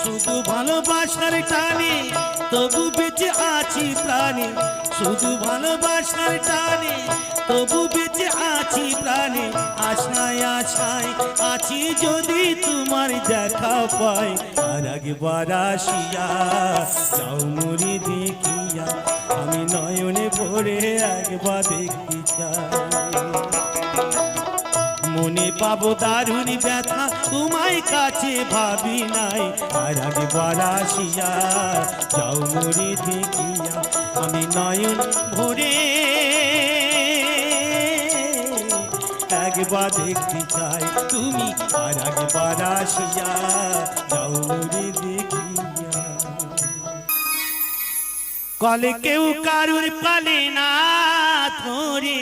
শুধু ভালোবাসার টানে তবু বেঁচে আছি প্রাণে, শুধু ভালোবাসার টানে তবু বেঁচে আছি প্রাণে। আশায় আশায় আছি যদি তোমার দেখা পাই, আর একবার আসিয়া যাও মুড়ি দেখিয়া, আমি নয়নে ভরে একবার দেখতে চাই। মনে পাবো দারুণ ব্যথা তোমায় কাছে ভাবি নাই, আর একবার আসিয়া যাও মুড়ি দেখিয়া, আমি নয়ন ভরে একবার দেখতে চাই তুমি, আর একবার আসিয়া যাও মুড়ি দেখিয়া। কলে কেউ কারুর পালে না ধরে,